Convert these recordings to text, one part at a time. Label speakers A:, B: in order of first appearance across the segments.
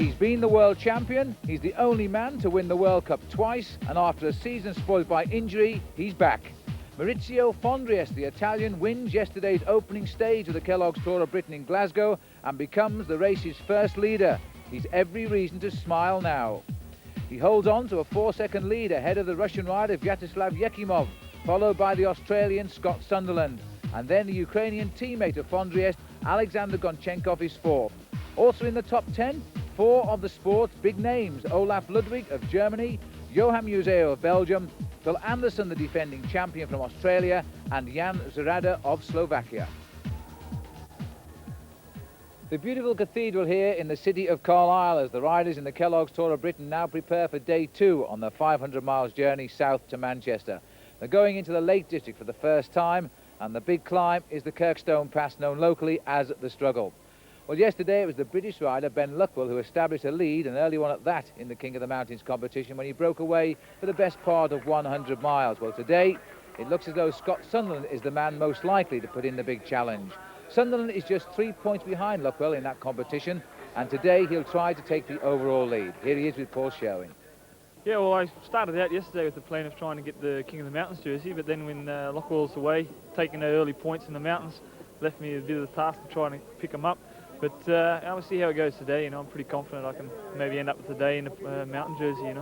A: He's been the world champion, he's the only man to win the World Cup twice, and after a season spoiled by injury, he's back. Maurizio Fondriest, the Italian, wins yesterday's opening stage of the Kelloggs Tour of Britain in Glasgow and becomes the race's first leader. He's every reason to smile now. He holds on to a 4-second lead ahead of the Russian rider Vyacheslav Yekimov, followed by the Australian Scott Sunderland, and then the Ukrainian teammate of Fondriest, Alexander Gonchenkov, is fourth. Also in the top 10, 4 of the sport's big names: Olaf Ludwig of Germany, Johan Museo of Belgium, Phil Anderson, the defending champion from Australia, and Jan Zrada of Slovakia. The beautiful cathedral here in the city of Carlisle as the riders in the Kelloggs Tour of Britain now prepare for day 2 on their 500 miles journey south to Manchester. They're going into the Lake District for the first time, and the big climb is the Kirkstone Pass, known locally as the Struggle. Well, yesterday it was the British rider Ben Luckwell who established a lead, an early one at that, in the King of the Mountains competition when he broke away for the best part of 100 miles. Well, today it looks as though Scott Sunderland is the man most likely to put in the big challenge. Sunderland is just 3 points behind Luckwell in that competition, and today he'll try to take the overall lead. Here he is with Paul Sherwin.
B: Yeah, well, I started out yesterday with the plan of trying to get the King of the Mountains jersey, but then when Luckwell's away, taking the early points in the mountains, left me a bit of the task of trying to pick him up. But I'll see how it goes today. I'm pretty confident I can maybe end up with today in a mountain jersey,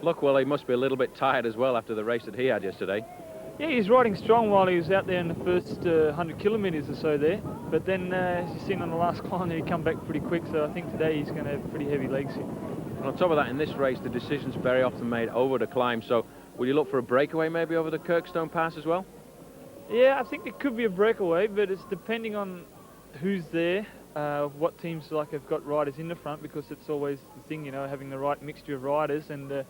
C: Luckwell, he must be a little bit tired as well after the race that he had yesterday.
B: Yeah, he's riding strong while he was out there in the first 100 kilometres or so there. But then, as you've seen on the last climb, he come back pretty quick. So I think today he's going to have pretty heavy legs here.
C: And on top of that, in this race, the decision's very often made over the climb. So will you look for a breakaway maybe over the Kirkstone Pass as well?
B: Yeah, I think there could be a breakaway, but it's depending on who's there. What teams have got riders in the front, because it's always the thing, having the right mixture of riders and the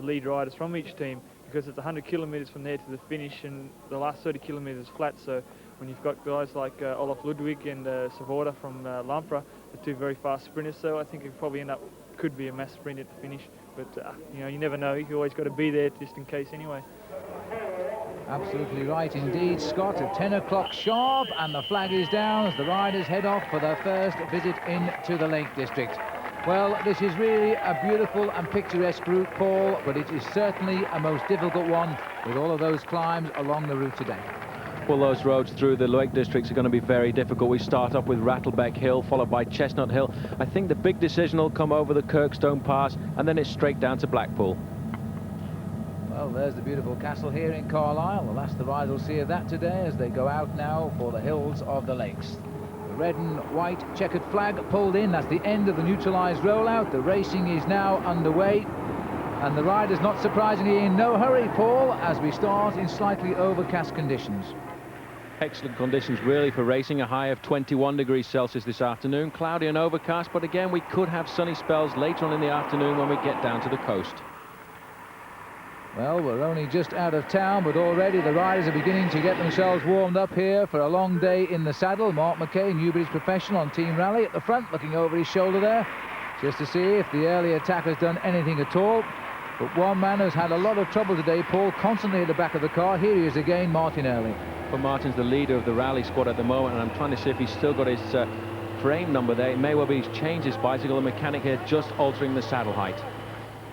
B: lead riders from each team, because it's 100 kilometres from there to the finish and the last 30 kilometres flat. So when you've got guys like Olaf Ludwig and Savoda from Lampre, the 2 very fast sprinters, so I think it probably could be a mass sprint at the finish. But you never know. You've always got to be there just in case anyway.
A: Absolutely right indeed, Scott. At 10 o'clock sharp, and the flag is down as the riders head off for their first visit into the Lake District. Well, this is really a beautiful and picturesque route, Paul, but it is certainly a most difficult one with all of those climbs along the route today.
C: Well, those roads through the Lake Districts are going to be very difficult. We start off with Rattlebeck Hill, followed by Chestnut Hill. I think the big decision will come over the Kirkstone Pass, and then it's straight down to Blackpool.
A: Well, there's the beautiful castle here in Carlisle. The last the riders will see of that today as they go out now for the hills of the lakes. The red and white checkered flag pulled in. That's the end of the neutralised rollout. The racing is now underway, and the riders, not surprisingly, in no hurry, Paul, as we start in slightly overcast conditions.
C: Excellent conditions really for racing. A high of 21 degrees Celsius this afternoon. Cloudy and overcast, but again we could have sunny spells later on in the afternoon when we get down to the coast.
A: Well, we're only just out of town, but already the riders are beginning to get themselves warmed up here for a long day in the saddle. Mark McKay, new British professional on Team Rally, at the front, looking over his shoulder there, just to see if the early attack has done anything at all. But one man has had a lot of trouble today, Paul, constantly at the back of the car. Here he is again, Martin Early.
C: Well, Martin's the leader of the rally squad at the moment, and I'm trying to see if he's still got his frame number there. It may well be he's changed his bicycle. The mechanic here just altering the saddle height.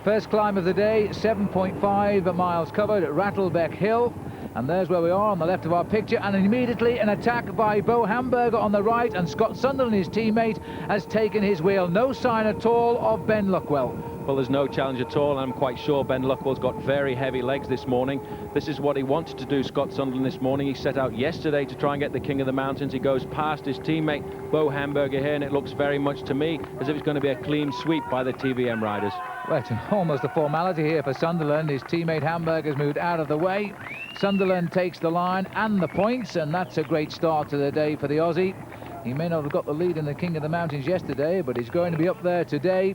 A: First climb of the day, 7.5 miles covered at Rattlebeck Hill. And there's where we are on the left of our picture, and immediately an attack by Bo Hamburger on the right, and Scott Sunderland, his teammate, has taken his wheel. No sign at all of Ben Luckwell.
C: Well, there's no challenge at all, and I'm quite sure Ben Luckwell's got very heavy legs this morning. This is what he wanted to do, Scott Sunderland, this morning. He set out yesterday to try and get the King of the Mountains. He goes past his teammate Bo Hamburger here, and it looks very much to me as if it's going to be a clean sweep by the TVM riders.
A: Well, it's almost a formality here for Sunderland. His teammate Hamburger's moved out of the way. Sunderland takes the line and the points, and that's a great start to the day for the Aussie. He may not have got the lead in the King of the Mountains yesterday, but he's going to be up there today.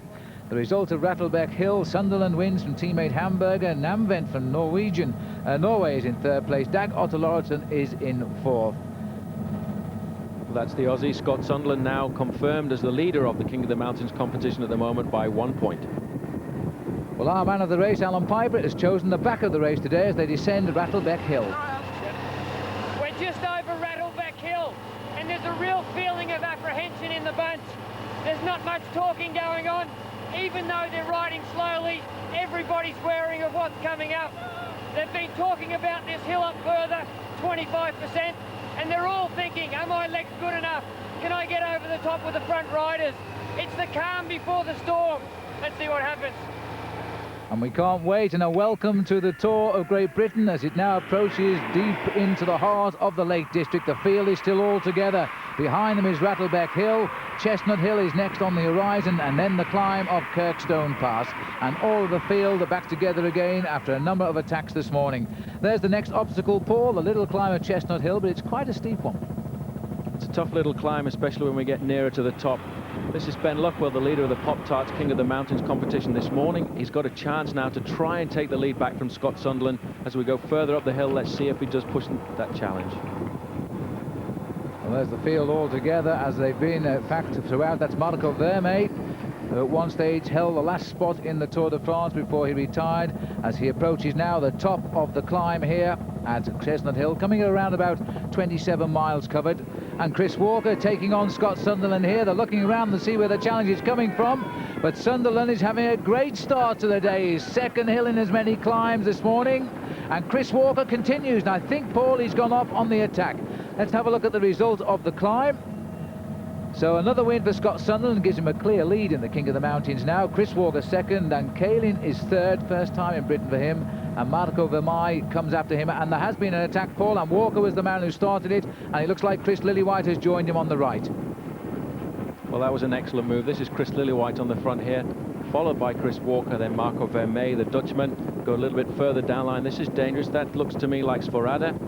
A: The result of Rattlebeck Hill: Sunderland wins from teammate Hamburger. Namvent from Norway is in third place. Dag Otto Lauritsen is in fourth.
C: That's the Aussie. Scott Sunderland now confirmed as the leader of the King of the Mountains competition at the moment by 1 point.
A: Well, our man of the race, Alan Piper, has chosen the back of the race today as they descend Rattlebeck Hill.
D: We're just over Rattlebeck Hill, and there's a real feeling of apprehension in the bunch. There's not much talking going on. Even though they're riding slowly, everybody's wary of what's coming up. They've been talking about this hill up further, 25%, and they're all thinking, are my legs good enough? Can I get over the top with the front riders? It's the calm before the storm. Let's see what happens.
A: And we can't wait, and a welcome to the Tour of Great Britain as it now approaches deep into the heart of the Lake District. The field is still all together. Behind them is Rattlebeck Hill. Chestnut Hill is next on the horizon, and then the climb of Kirkstone Pass. And all of the field are back together again after a number of attacks this morning. There's the next obstacle, Paul, the little climb of Chestnut Hill, but it's quite a steep one.
C: It's a tough little climb, especially when we get nearer to the top. This is Ben Luckwell, the leader of the Pop-Tarts King of the Mountains competition this morning. He's got a chance now to try and take the lead back from Scott Sunderland. As we go further up the hill, let's see if he does push that challenge.
A: Well, there's the field all together as they've been, in fact, throughout. That's Marco Vermey, who at one stage held the last spot in the Tour de France before he retired, as he approaches now the top of the climb here at Chestnut Hill, coming around about 27 miles covered. And Chris Walker taking on Scott Sunderland here. They're looking around to see where the challenge is coming from, but Sunderland is having a great start to the day. His second hill in as many climbs this morning, and Chris Walker continues, and I think, Paul, he's gone off on the attack. Let's have a look at the result of the climb. So another win for Scott Sunderland gives him a clear lead in the King of the Mountains now. Chris Walker second, and Kalin is third, first time in Britain for him, and Marco Vermey comes after him. And there has been an attack, Paul, and Walker was the man who started it, and it looks like Chris Lillywhite has joined him on the right.
C: Well, that was an excellent move. This is Chris Lillywhite on the front here, followed by Chris Walker, then Marco Vermey, the Dutchman. Go a little bit further down line. This is dangerous. That looks to me like Sforada.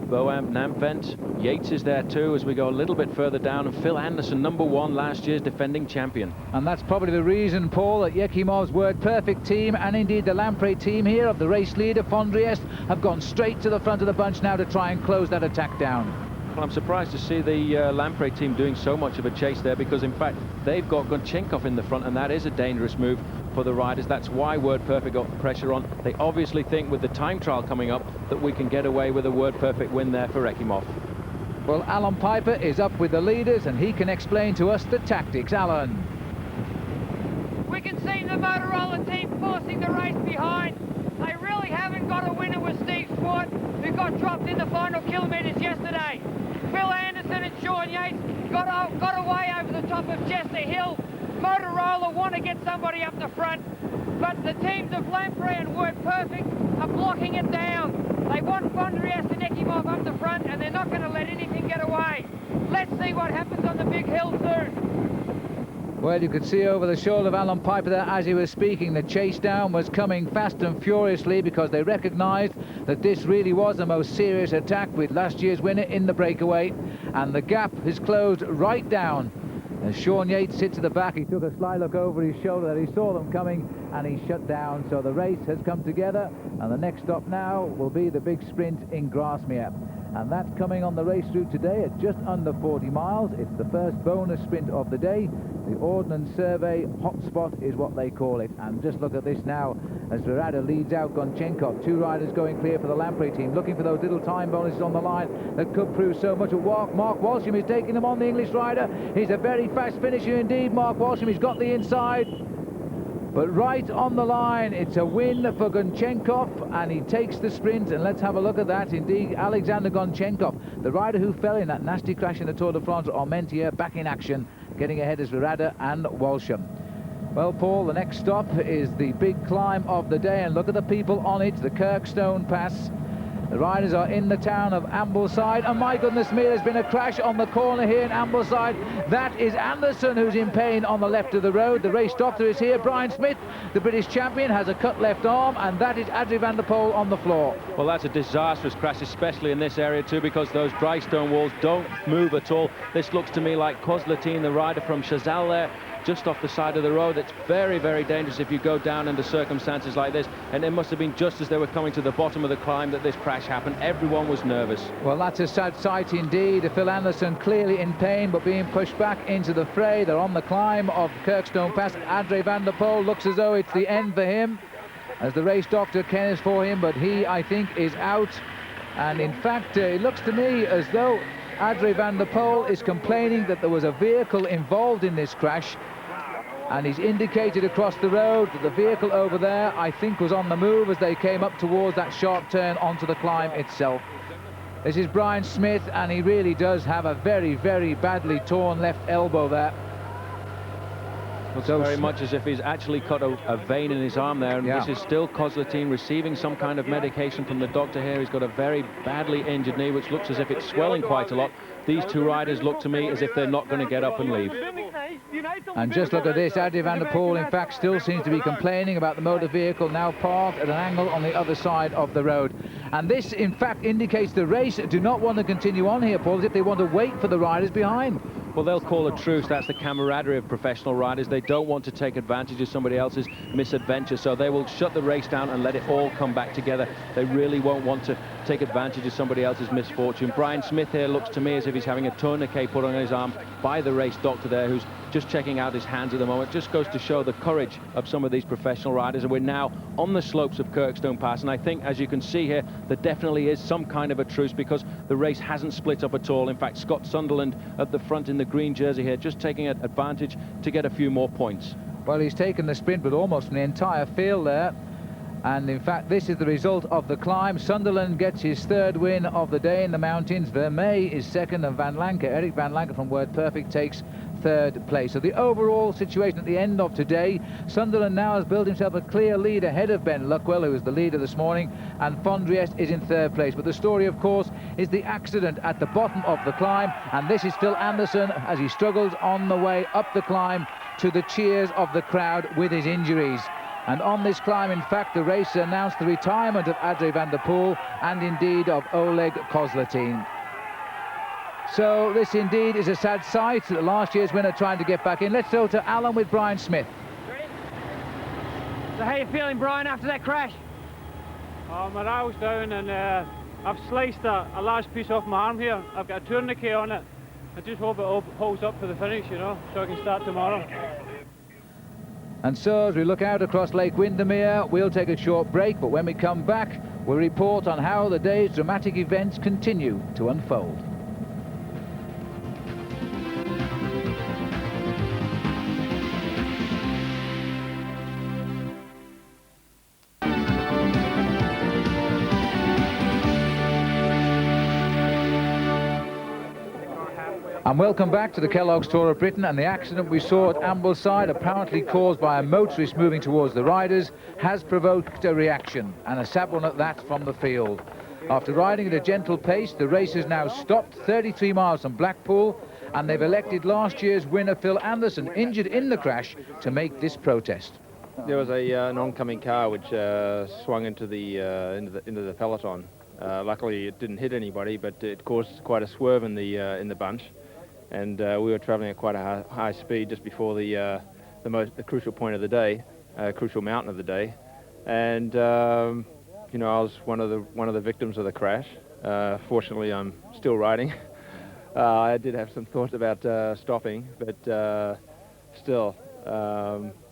C: Boam, Namvent, Yates is there too as we go a little bit further down, and Phil Anderson, number one, last year's defending champion.
A: And that's probably the reason, Paul, that Yekimov's Word Perfect team and indeed the Lamprey team here of the race leader Fondriest have gone straight to the front of the bunch now to try and close that attack down.
C: Well, I'm surprised to see the Lamprey team doing so much of a chase there, because in fact they've got Gonchenkov in the front, and that is a dangerous move for the riders. That's why Word Perfect got pressure on. They obviously think with the time trial coming up that we can get away with a Word Perfect win there for Ekimov.
A: Well, Alan Piper is up with the leaders, and he can explain to us the tactics. Alan.
D: We can see the Motorola team forcing the race behind. They really haven't got a winner with Steve Swart, who got dropped in the final kilometres yesterday. Phil Anderson and Sean Yates got away over the top of Chester Hill. Motorola want to get somebody up the front, but the teams of Lamprey and Word Perfect are blocking it down. They want Fondriest and Ekimov up the front, and they're not going to let anything get away. Let's see what happens on the big hill soon.
A: Well, you could see over the shoulder of Alan Piper there as he was speaking, the chase down was coming fast and furiously, because they recognised that this really was the most serious attack with last year's winner in the breakaway, and the gap has closed right down. As Sean Yates sits at the back, he took a sly look over his shoulder there. He saw them coming and he shut down. So the race has come together, and the next stop now will be the big sprint in Grasmere. And that's coming on the race route today at just under 40 miles. It's the first bonus sprint of the day. The Ordnance Survey hotspot is what they call it. And just look at this now as Verada leads out Gonchenkov. Two riders going clear for the Lamprey team, looking for those little time bonuses on the line that could prove so much. Mark Walsham is taking them on, the English rider. He's a very fast finisher indeed, Mark Walsham. He's got the inside. But right on the line, it's a win for Gonchenkov, and he takes the sprint. And let's have a look at that. Indeed, Alexander Gonchenkov, the rider who fell in that nasty crash in the Tour de France at Armentières, back in action, getting ahead as Verada and Walsham. Well, Paul, the next stop is the big climb of the day, and look at the people on it, the Kirkstone Pass. The riders are in the town of Ambleside, and my goodness me, there's been a crash on the corner here in Ambleside. That is Anderson, who's in pain on the left of the road. The race doctor is here. Brian Smith, the British champion, has a cut left arm, and that is Adrie van der Poel on the floor.
C: Well, that's a disastrous crash, especially in this area too, because those dry stone walls don't move at all. This looks to me like Kozlatin, the rider from Chazal there, just off the side of the road. It's very, very dangerous if you go down under circumstances like this, and it must have been just as they were coming to the bottom of the climb that this crash happened. Everyone was nervous.
A: Well, that's a sad sight indeed. Phil Anderson clearly in pain, but being pushed back into the fray. They're on the climb of Kirkstone Pass. Adrie van der Poel looks as though it's the end for him, as the race doctor cares for him, but he, I think, is out. And in fact, it looks to me as though Adrie van der Poel is complaining that there was a vehicle involved in this crash, and he's indicated across the road that the vehicle over there, I think, was on the move as they came up towards that sharp turn onto the climb itself. This is Brian Smith, and he really does have a very, very badly torn left elbow there.
C: Looks very much as if he's actually cut a vein in his arm there, and this is still Cosletine receiving some kind of medication from the doctor here. He's got a very badly injured knee, which looks as if it's swelling quite a lot. These two riders look to me as if they're not going to get up and leave.
A: And just look at this, Adrie van der Poel, in fact, still seems to be complaining about the motor vehicle now parked at an angle on the other side of the road. And this, in fact, indicates the race do not want to continue on here, Paul, as if they want to wait for the riders behind.
C: Well, they'll call a truce. That's the camaraderie of professional riders. They don't want to take advantage of somebody else's misadventure, so they will shut the race down and let it all come back together. They really won't want to take advantage of somebody else's misfortune. Brian Smith here looks to me as if he's having a tourniquet put on his arm by the race doctor there, who's just checking out his hands at the moment. Just goes to show the courage of some of these professional riders. And we're now on the slopes of Kirkstone Pass, and I think, as you can see here, there definitely is some kind of a truce, because the race hasn't split up at all. In fact, Scott Sunderland at the front in the green jersey here, just taking advantage to get a few more points.
A: Well, he's taken the sprint, but almost from the entire field there. And in fact, this is the result of the climb. Sunderland gets his third win of the day in the mountains. Vermeer is second, and Van Lanker, Eric Van Lanker from Word Perfect, takes third place. So the overall situation at the end of today, Sunderland now has built himself a clear lead ahead of Ben Luckwell, who was the leader this morning, and Fondriest is in third place. But the story, of course, is the accident at the bottom of the climb, and this is Phil Anderson as he struggles on the way up the climb to the cheers of the crowd with his injuries. And on this climb, in fact, the race announced the retirement of Adrie van der Poel and indeed of Oleg Cosletine. So this indeed is a sad sight. The last year's winner trying to get back in. Let's go to Alan with Brian Smith.
D: So how are you feeling, Brian, after that crash?
E: Oh, my rail's down, and I've sliced a large piece off my arm here. I've got a tourniquet on it. I just hope it holds up for the finish, you know, so I can start tomorrow.
A: And so as we look out across Lake Windermere, we'll take a short break, but when we come back, we'll report on how the day's dramatic events continue to unfold. And welcome back to the Kelloggs Tour of Britain. And the accident we saw at Ambleside, apparently caused by a motorist moving towards the riders, has provoked a reaction, and a sad one at that, from the field. After riding at a gentle pace, the race has now stopped 33 miles from Blackpool, and they've elected last year's winner Phil Anderson, injured in the crash, to make this protest.
F: There was an oncoming car which swung into the peloton. Luckily, it didn't hit anybody, but it caused quite a swerve in the bunch. And we were travelling at quite a high speed just before the crucial point of the day, crucial mountain of the day. And you know, I was one of the victims of the crash. Fortunately, I'm still riding. I did have some thoughts about stopping, but still,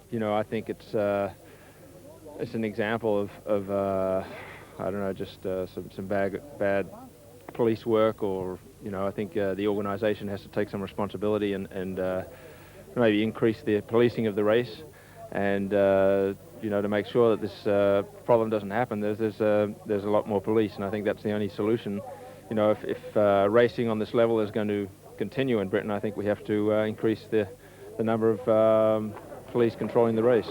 F: you know, I think it's an example of I don't know, just some bad police work, or, you know, I think the organisation has to take some responsibility and maybe increase the policing of the race, and you know, to make sure that this problem doesn't happen. There's a lot more police, and I think that's the only solution. You know, if racing on this level is going to continue in Britain, I think we have to increase the number of police controlling the race.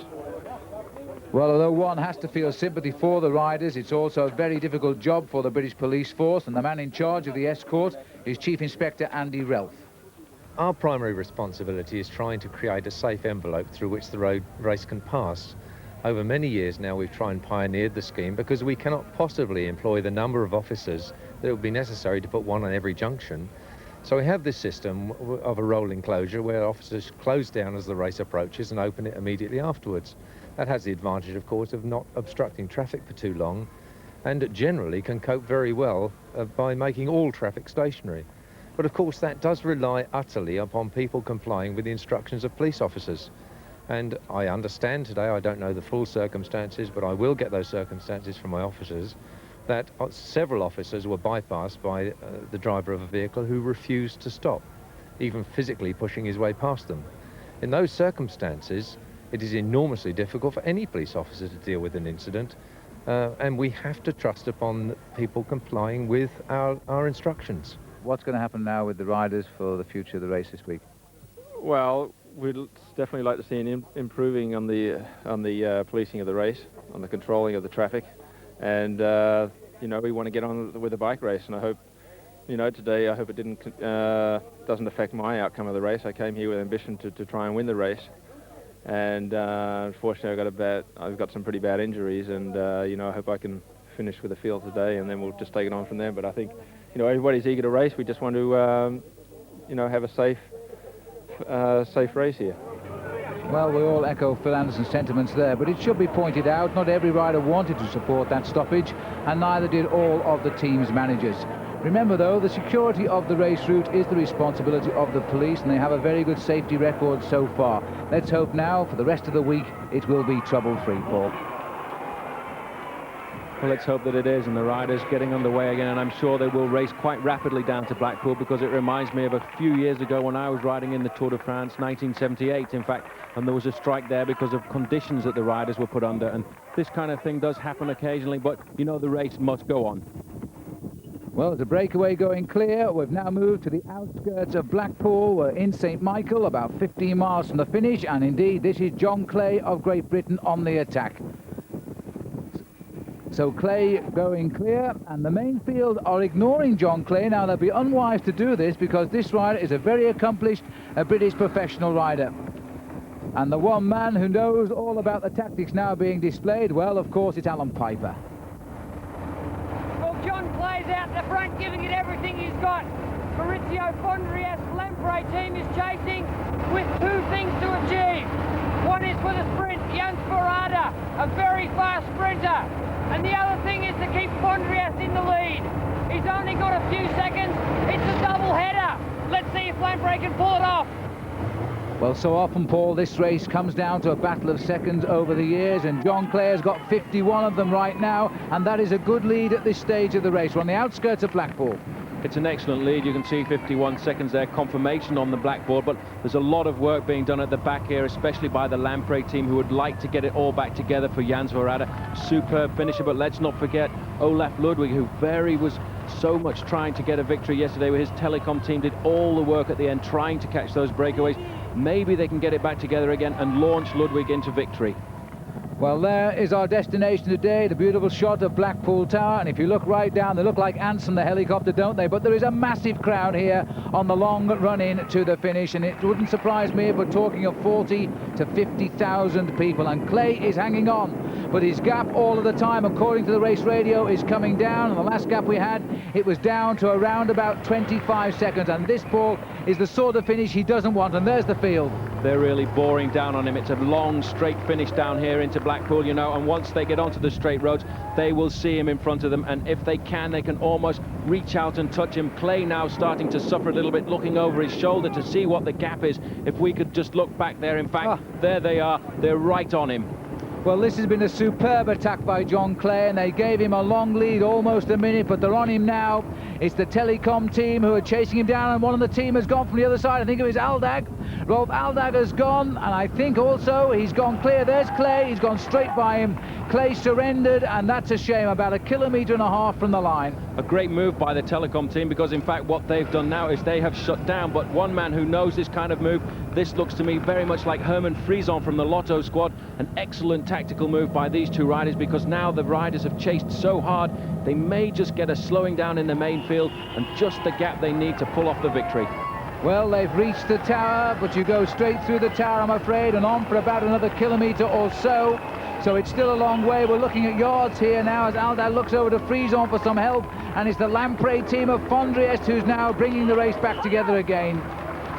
A: Well, although one has to feel sympathy for the riders, it's also a very difficult job for the British police force, and the man in charge of the escort is Chief Inspector Andy Relf.
G: Our primary responsibility is trying to create a safe envelope through which the road race can pass. Over many years now, we've tried and pioneered the scheme, because we cannot possibly employ the number of officers that would be necessary to put one on every junction. So we have this system of a rolling closure where officers close down as the race approaches and open it immediately afterwards. That has the advantage, of course, of not obstructing traffic for too long, and generally can cope very well by making all traffic stationary. But of course that does rely utterly upon people complying with the instructions of police officers. And I understand today, I don't know the full circumstances, but I will get those circumstances from my officers, that several officers were bypassed by the driver of a vehicle who refused to stop, even physically pushing his way past them. In those circumstances, it is enormously difficult for any police officer to deal with an incident, and we have to trust upon people complying with our instructions.
A: What's going to happen now with the riders for the future of the race this week?
F: Well, we'd definitely like to see an improving on the policing of the race, on the controlling of the traffic, and you know, we want to get on with the bike race. And I hope, you know, today I hope it doesn't affect my outcome of the race. I came here with ambition to try and win the race, and unfortunately I've got some pretty bad injuries, and you know, I hope I can finish with the field today, and then we'll just take it on from there. But I think, you know, everybody's eager to race. We just want to you know, have a safe race here.
A: Well, we all echo Phil Anderson's sentiments there, but it should be pointed out, not every rider wanted to support that stoppage, and neither did all of the team's managers. Remember, though, the security of the race route is the responsibility of the police, and they have a very good safety record so far. Let's hope now, for the rest of the week, it will be trouble-free, Paul.
C: Well, let's hope that it is, and the riders getting underway again, and I'm sure they will race quite rapidly down to Blackpool, because it reminds me of a few years ago when I was riding in the Tour de France, 1978, in fact, and there was a strike there because of conditions that the riders were put under, and this kind of thing does happen occasionally, but, you know, the race must go on.
A: Well, the breakaway going clear. We've now moved to the outskirts of Blackpool. We're in St. Michael, about 15 miles from the finish, and indeed, this is John Clay of Great Britain on the attack. So Clay going clear, and the main field are ignoring John Clay. Now, they'll be unwise to do this, because this rider is a very accomplished British professional rider. And the one man who knows all about the tactics now being displayed, well, of course, it's Alan Piper.
D: Well, John Clay's out the front, giving it everything he's got. Maurizio Fondri's Lamprey team is chasing with two things to achieve. One is for the sprint, Jans Verada, a very fast sprinter. And the other thing is to keep Fondrias in the lead. He's only got a few seconds. It's a double header. Let's see if Lamprey can pull it off.
A: Well, so often, Paul, this race comes down to a battle of seconds over the years, and John Clay has got 51 of them right now, and that is a good lead at this stage of the race. We're on the outskirts of Blackpool.
C: It's an excellent lead. You can see 51 seconds there, confirmation on the blackboard, but there's a lot of work being done at the back here, especially by the Lamprey team, who would like to get it all back together for Jans Verada. Superb finisher, but let's not forget Olaf Ludwig, who was so much trying to get a victory yesterday with his telecom team, did all the work at the end trying to catch those breakaways. Maybe they can get it back together again and launch Ludwig into victory.
A: Well, there is our destination today, the beautiful shot of Blackpool Tower, and if you look right down, they look like ants from the helicopter, don't they? But there is a massive crowd here on the long run-in to the finish, and it wouldn't surprise me if we're talking of 40 to 50,000 people, and Clay is hanging on, but his gap all of the time, according to the race radio, is coming down, and the last gap we had, it was down to around about 25 seconds, and this, Paul, is the sort of finish he doesn't want, and there's the field.
C: They're really boring down on him. It's a long, straight finish down here into Blackpool, you know, and once they get onto the straight roads, they will see him in front of them, and if they can almost reach out and touch him. Clay now starting to suffer a little bit, looking over his shoulder to see what the gap is. If we could just look back there, in fact, there they are. They're right on him.
A: Well, this has been a superb attack by John Clay, and they gave him a long lead, almost a minute, but they're on him now. It's the telecom team who are chasing him down, and one of the team has gone from the other side. I think it was Aldag. Rolf Aldag has gone, and I think also he's gone clear. There's Clay. He's gone straight by him. Clay surrendered, and that's a shame, about 1.5 kilometres from the line.
C: A great move by the telecom team, because in fact what they've done now is they have shut down, but one man who knows this kind of move, this looks to me very much like Herman Frison from the Lotto squad. An excellent tactical move by these two riders, because now the riders have chased so hard, they may just get a slowing down in the main field and just the gap they need to pull off the victory.
A: Well, they've reached the tower, but you go straight through the tower, I'm afraid, and on for about another kilometre or so. So it's still a long way. We're looking at yards here now as Aldag looks over to Frison for some help, and it's the Lamprey team of Fondriest who's now bringing the race back together again.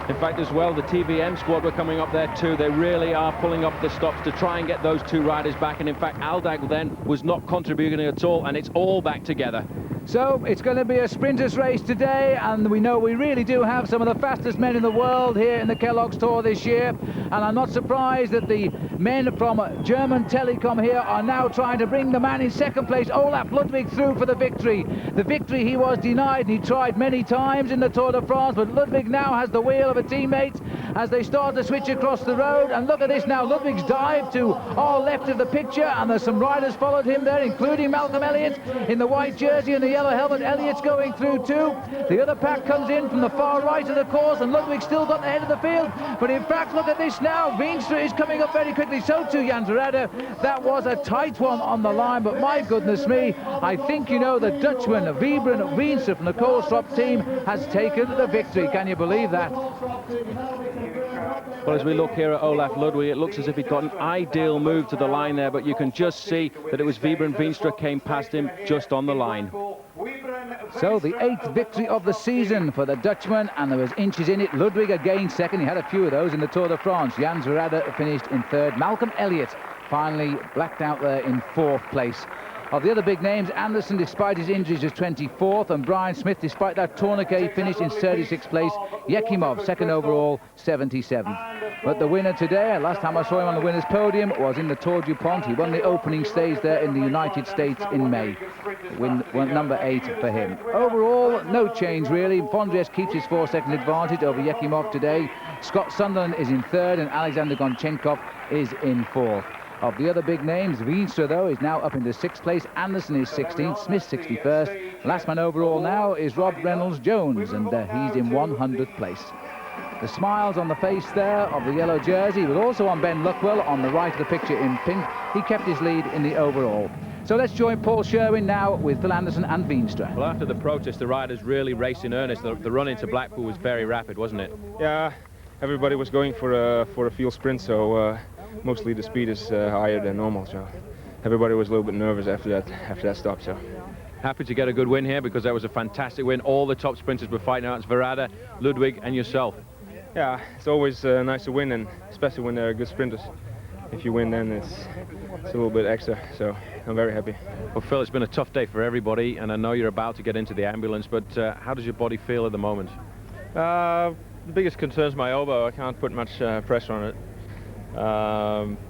C: In fact, as well, the TVM squad were coming up there too. They really are pulling up the stops to try and get those two riders back, and in fact Aldag then was not contributing at all, and it's all back together.
A: So it's going to be a sprinters race today, and we know we really do have some of the fastest men in the world here in the Kelloggs Tour this year, and I'm not surprised that the men from German Telekom here are now trying to bring the man in second place, Olaf Ludwig, through for the victory. The victory he was denied, and he tried many times in the Tour de France, but Ludwig now has the wheel of a teammate as they start to switch across the road. And look at this now, Ludwig's dive to our left of the picture, and there's some riders followed him there, including Malcolm Elliott in the white jersey and the yellow helmet. Elliott's going through too. The other pack comes in from the far right of the course, and Ludwig's still got the head of the field. But in fact, look at this now, Veenstra is coming up very quickly, so too Jan Zerada. That was a tight one on the line, but my goodness me, I think, you know, the Dutchman, Vibren Veenstra from the Koolstrop team has taken the victory. Can you believe that?
C: Well, as we look here at Olaf Ludwig, it looks as if he got an ideal move to the line there, but you can just see that it was Vibren Veenstra came past him just on the line.
A: So the 8th victory of the season for the Dutchman, and there was inches in it. Ludwig again second, he had a few of those in the Tour de France. Jan Zerada finished in 3rd. Malcolm Elliott finally blacked out there in 4th place. Of the other big names, Anderson, despite his injuries, is 24th, and Brian Smith, despite that tourniquet, finished in 36th place. Yekimov, second overall, 77th. But the winner today, last time I saw him on the winner's podium, was in the Tour du Pont. He won the opening stage there in the United States in May. Win number 8 for him. Overall, no change really. Fondries keeps his 4-second advantage over Yekimov today. Scott Sunderland is in 3rd, and Alexander Gonchenkov is in 4th. Of the other big names, Veenstra, though, is now up into 6th place. Anderson is 16th, Smith 61st. Last man overall now is Rob Reynolds-Jones, and he's in 100th place. The smiles on the face there of the yellow jersey, but also on Ben Luckwell on the right of the picture in pink. He kept his lead in the overall. So let's join Paul Sherwin now with Phil Anderson and Veenstra.
C: Well, after the protest, the riders really raced in earnest. The run into Blackpool was very rapid, wasn't it?
F: Yeah, everybody was going for a field sprint, so mostly the speed is higher than normal, so everybody was a little bit nervous after that stop. So
C: happy to get a good win here, because that was a fantastic win. All the top sprinters were fighting out. It's Zerada, Ludwig and yourself.
F: Yeah, it's always nice to win, and especially when they're good sprinters. If you win, then it's a little bit extra, so I'm very happy.
C: Well, Phil, it's been a tough day for everybody, and I know you're about to get into the ambulance, but how does your body feel at the moment?
F: The biggest concern is my elbow. I can't put much pressure on it.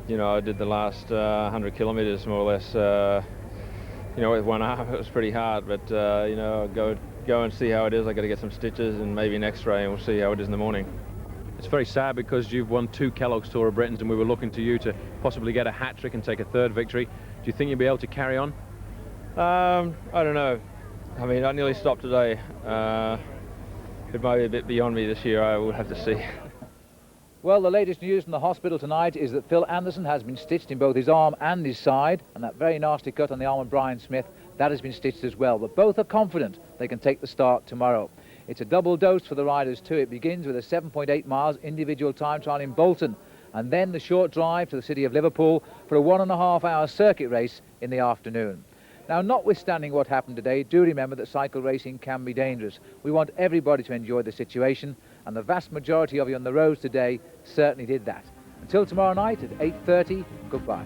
F: You know, I did the last 100 kilometers more or less, you know, with one arm. It was pretty hard, but you know, go and see how it is. I got to get some stitches and maybe an x-ray, and we'll see how it is in the morning.
C: It's very sad, because you've won 2 Kelloggs Tour of Britons, and we were looking to you to possibly get a hat-trick and take a 3rd victory. Do you think you'll be able to carry on?
F: I don't know. I mean, I nearly stopped today. It might be a bit beyond me this year. I will have to see.
A: Well, the latest news from the hospital tonight is that Phil Anderson has been stitched in both his arm and his side, and that very nasty cut on the arm of Brian Smith, that has been stitched as well. But both are confident they can take the start tomorrow. It's a double dose for the riders too. It begins with a 7.8 miles individual time trial in Bolton, and then the short drive to the city of Liverpool for a 1.5-hour circuit race in the afternoon. Now, notwithstanding what happened today, do remember that cycle racing can be dangerous. We want everybody to enjoy the situation, and the vast majority of you on the roads today certainly did that. Until tomorrow night at 8:30, goodbye.